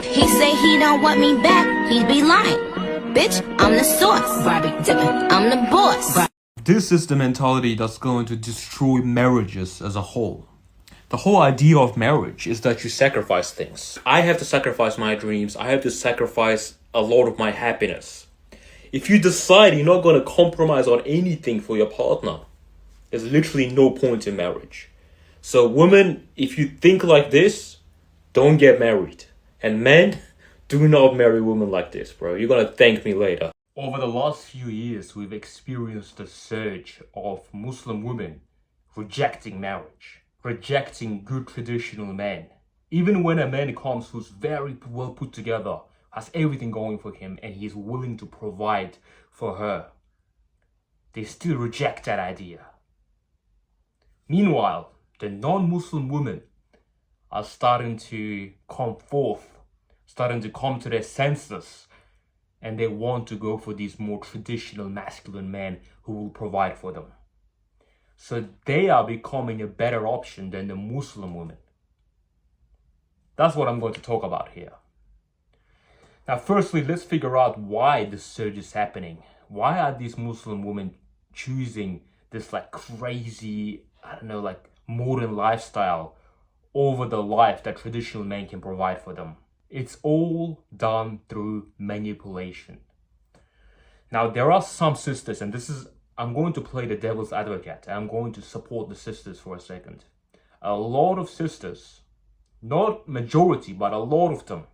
He say he don't want me back, he'd be lying. Bitch, I'm the source. Barbie dipping, I'm the boss. This is the mentality that's going to destroy marriages as a whole. The whole idea of marriage is that you sacrifice things. I have to sacrifice my dreams. I have to sacrifice a lot of my happiness. If you decide you're not going to compromise on anything for your partner, there's literally no point in marriage. So women, if you think like this, don't get married. And men, do not marry women like this, bro. You're going to thank me later. Over the last few years, we've experienced a surge of Muslim women rejecting marriage, rejecting good traditional men. Even when a man comes who's very well put together, has everything going for him, and he's willing to provide for her, they still reject that idea. Meanwhile, the non-Muslim women are starting to come forth, starting to come to their senses, and they want to go for these more traditional masculine men who will provide for them. So they are becoming a better option than the Muslim women. That's what I'm going to talk about here. Now, firstly, let's figure out why this surge is happening. Why are these Muslim women choosing this like crazy, modern lifestyle over the life that traditional men can provide for them? It's all done through manipulation. Now, there are some sisters, and I'm going to play the devil's advocate. I'm going to support the sisters for a second. A lot of sisters, not majority, but a lot of them,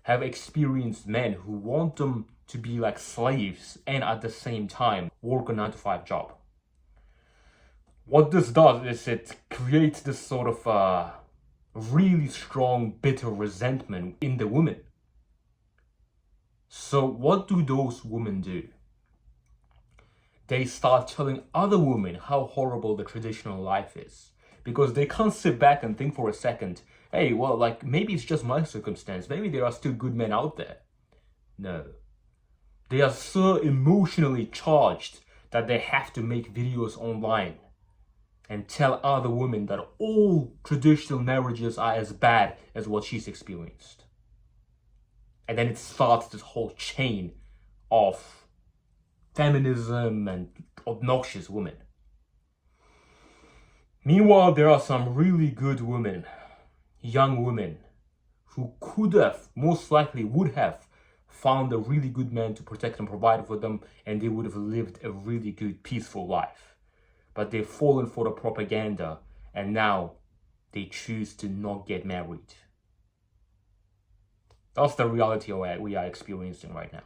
have experienced men who want them to be like slaves and at the same time work a 9-to-5 job. What this does is it creates this sort of really strong, bitter resentment in the women. So what do those women do? They start telling other women how horrible the traditional life is, because they can't sit back and think for a second, hey, well, maybe it's just my circumstance. Maybe there are still good men out there. No. They are so emotionally charged that they have to make videos online and tell other women that all traditional marriages are as bad as what she's experienced. And then it starts this whole chain of feminism and obnoxious women. Meanwhile, there are some really good women, young women, who could have, most likely would have, found a really good man to protect and provide for them, and they would have lived a really good, peaceful life. But they've fallen for the propaganda, and now they choose to not get married. That's the reality we are experiencing right now.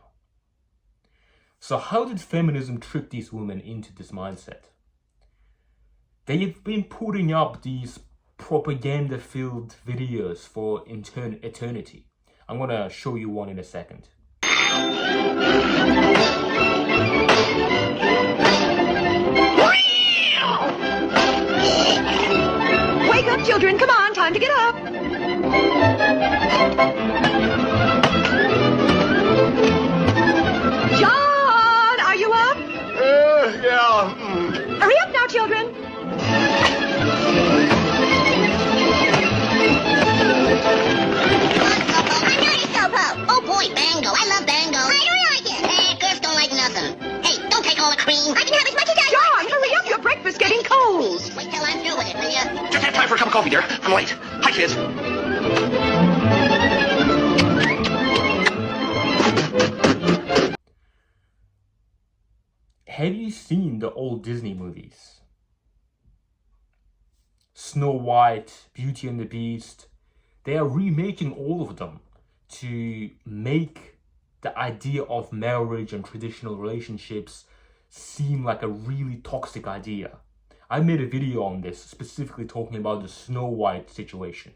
So how did feminism trick these women into this mindset? They've been putting up these propaganda-filled videos for eternity. I'm going to show you one in a second. Wake up, children. Come on, time to get up. John, are you up? Yeah. Hurry up now, children. Oh boy, Bango. I love Bango. I don't like it. Girls don't like nothing. Hey, don't take all the cream. I can have as much as I want. John, hurry up. Your breakfast's getting cold. Wait till I'm through with it, will ya? Just have time for a cup of coffee, dear. I'm late. Hi, kids. Have you seen the old Disney movies? Snow White, Beauty and the Beast. They are remaking all of them to make the idea of marriage and traditional relationships seem like a really toxic idea. I made a video on this, specifically talking about the Snow White situation.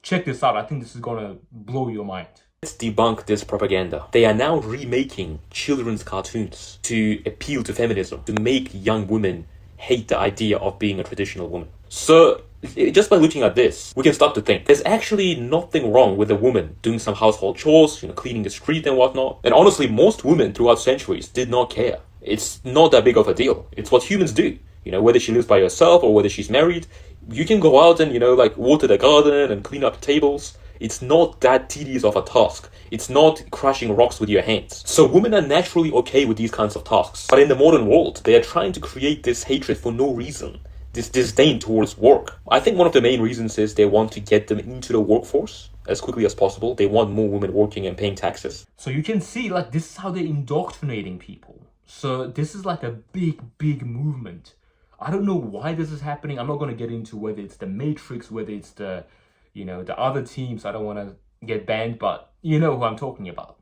Check this out. I think this is gonna blow your mind. Let's debunk this propaganda. They are now remaking children's cartoons to appeal to feminism, to make young women hate the idea of being a traditional woman. So just by looking at this, we can start to think there's actually nothing wrong with a woman doing some household chores, cleaning the street and whatnot. And honestly, most women throughout centuries did not care. It's not that big of a deal. It's what humans do. Whether she lives by herself or whether she's married, you can go out and, water the garden and clean up the tables. It's not that tedious of a task. It's not crushing rocks with your hands. So women are naturally okay with these kinds of tasks. But in the modern world, they are trying to create this hatred for no reason. This disdain towards work. I think one of the main reasons is they want to get them into the workforce as quickly as possible. They want more women working and paying taxes. So you can see, like, this is how they're indoctrinating people. So this is like a big movement. I don't know why this is happening. I'm not going to get into whether it's the Matrix, whether it's the, you know, the other teams. I don't want to get banned, but you know who I'm talking about.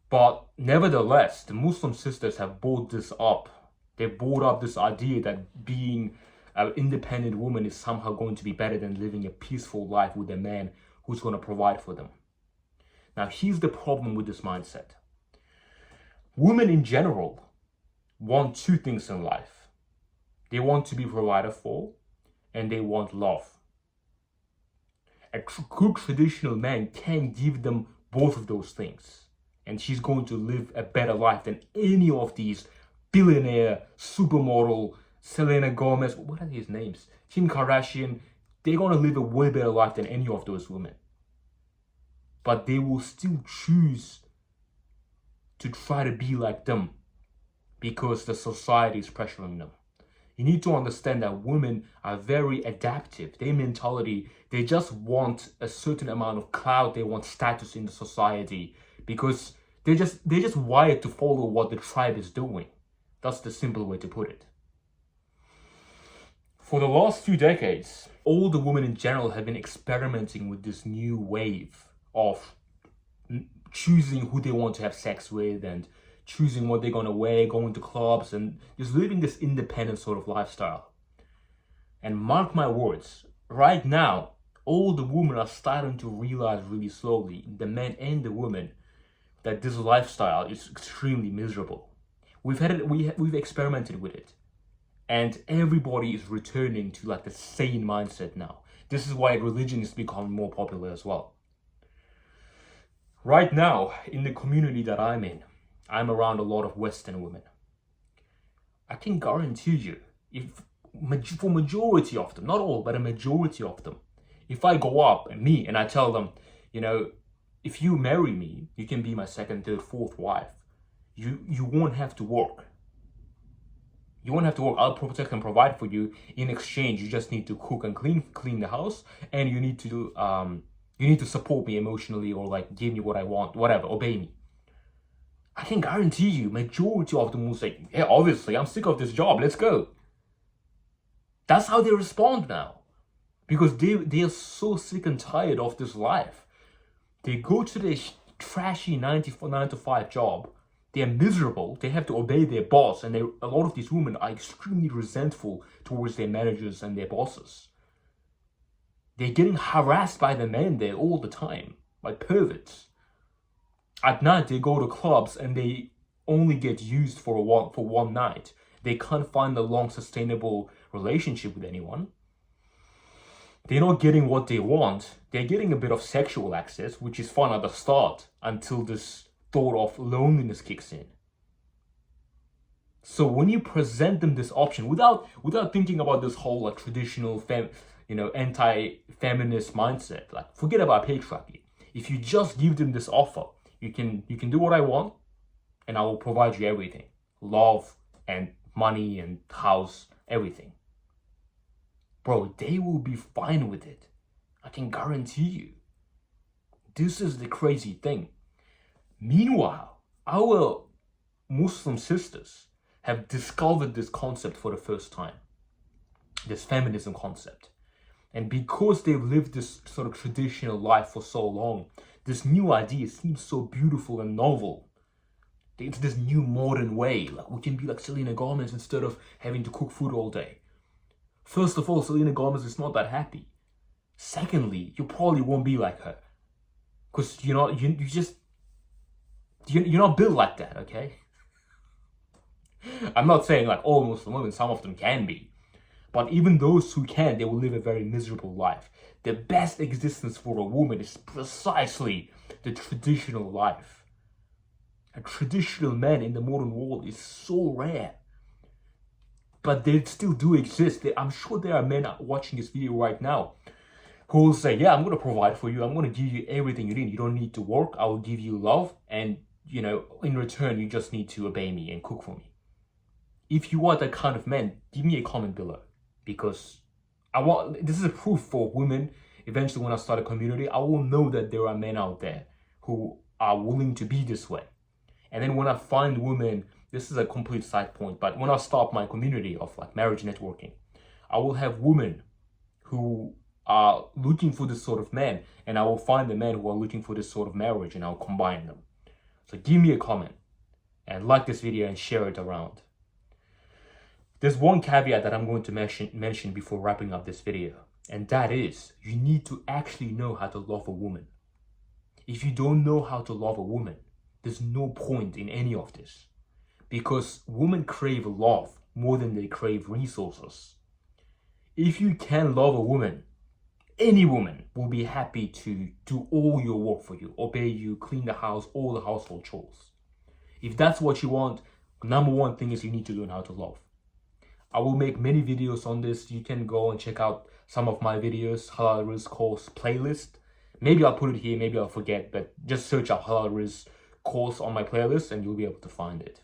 But nevertheless, the Muslim sisters have brought this up. They brought up this idea that being an independent woman is somehow going to be better than living a peaceful life with a man who's going to provide for them. Now, here's the problem with this mindset. Women in general want two things in life. They want to be provided for, and they want love. A good traditional man can give them both of those things. And she's going to live a better life than any of these billionaire, supermodel, Selena Gomez, what are these names? Kim Kardashian. They're going to live a way better life than any of those women. But they will still choose to try to be like them because the society is pressuring them. You need to understand that women are very adaptive. Their mentality, they just want a certain amount of clout. They want status in the society because they're just wired to follow what the tribe is doing. That's the simple way to put it. For the last few decades, all the women in general have been experimenting with this new wave of choosing who they want to have sex with and choosing what they're going to wear, going to clubs, and just living this independent sort of lifestyle. And mark my words, right now, all the women are starting to realize really slowly, the men and the women, that this lifestyle is extremely miserable. We've experimented with it, and everybody is returning to like the sane mindset now. This is why religion is becoming more popular as well. Right now, in the community that I'm in, I'm around a lot of Western women. I can guarantee you, for majority of them, not all, but a majority of them, if I go up and I tell them, you know, if you marry me, you can be my second, third, fourth wife. You won't have to work. You won't have to work. I'll protect and provide for you. In exchange, you just need to cook and clean the house, and you need to support me emotionally or like give me what I want, whatever, obey me. I can guarantee you, majority of them will say, yeah, obviously, I'm sick of this job. Let's go. That's how they respond now, because they are so sick and tired of this life. They go to their trashy 9 to 5 job. They are miserable. They have to obey their boss, and a lot of these women are extremely resentful towards their managers and their bosses. They're getting harassed by the men there all the time, by perverts. At night, they go to clubs and they only get used for one night. They can't find a long, sustainable relationship with anyone. They're not getting what they want. They're getting a bit of sexual access, which is fun at the start, until this thought of loneliness kicks in. So when you present them this option, without thinking about this whole like traditional anti-feminist mindset, like forget about patriarchy. If you just give them this offer, you can do what I want, and I will provide you everything, love and money and house, everything. Bro, they will be fine with it. I can guarantee you. This is the crazy thing. Meanwhile, our Muslim sisters have discovered this concept for the first time, this feminism concept. And because they've lived this sort of traditional life for so long, this new idea seems so beautiful and novel. It's this new modern way. Like we can be like Selena Gomez instead of having to cook food all day. First of all, Selena Gomez is not that happy. Secondly, you probably won't be like her, because you're not built like that, okay? I'm not saying like all Muslim women, some of them can be. But even those who can, they will live a very miserable life. The best existence for a woman is precisely the traditional life. A traditional man in the modern world is so rare. But they still do exist. I'm sure there are men watching this video right now who will say, yeah, I'm going to provide for you. I'm going to give you everything you need. You don't need to work. I will give you love. And, you know, in return, you just need to obey me and cook for me. If you are that kind of man, give me a comment below. Because this is a proof for women. Eventually, when I start a community, I will know that there are men out there who are willing to be this way. And then when I find women, this is a complete side point, but when I start my community of like marriage networking, I will have women who are looking for this sort of man, and I will find the men who are looking for this sort of marriage, and I'll combine them. So give me a comment and like this video and share it around. There's one caveat that I'm going to mention before wrapping up this video, and that is you need to actually know how to love a woman. If you don't know how to love a woman, there's no point in any of this, because women crave love more than they crave resources. If you can love a woman, any woman will be happy to do all your work for you, obey you, clean the house, all the household chores. If that's what you want, number one thing is you need to learn how to love. I will make many videos on this. You can go and check out some of my videos, Halal Riz course playlist. Maybe I'll put it here, maybe I'll forget, but just search up Halal Riz course on my playlist and you'll be able to find it.